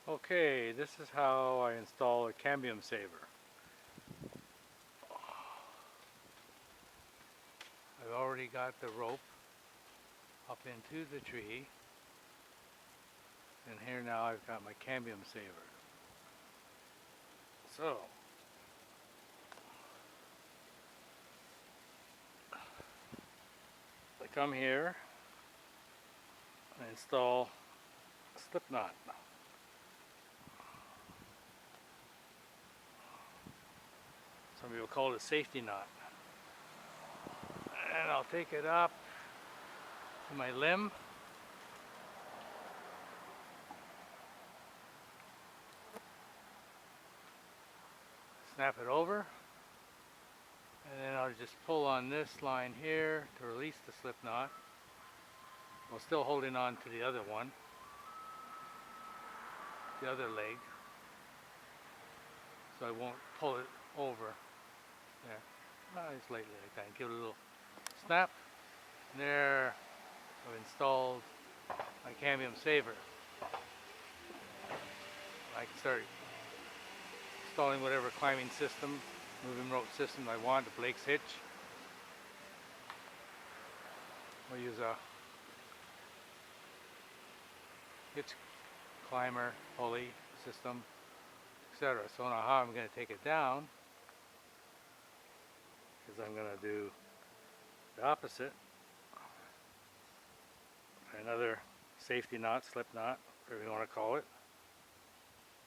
Okay, this is how I install a cambium saver. I've already got the rope up into the tree, and here now I've got my cambium saver. So, I come here and install a slip knot. Some people call it a safety knot. And I'll take it up to my limb. Snap it over. And then I'll just pull on this line here to release the slip knot, while still holding on to the other one, the other leg, so I won't pull it over. There, nice lightly like that. Give it a little snap. And there, I've installed my cambium saver. I can start installing whatever climbing system, moving rope system I want. The Blake's hitch. I'll use a hitch climber, pulley system, etc. So now how I'm going to take it down is I'm going to do the opposite. Another safety knot, slip knot, whatever you want to call it.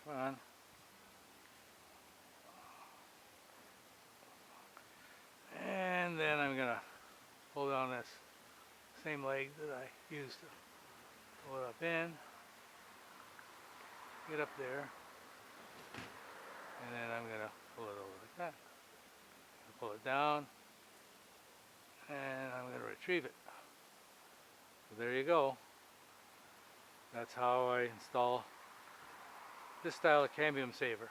Come on. And then I'm going to hold on this same leg that I used to pull it up in. Get up there. And then I'm going to pull it over like that. Pull it down. And I'm going to retrieve it. So there you go. That's how I install this style of cambium saver.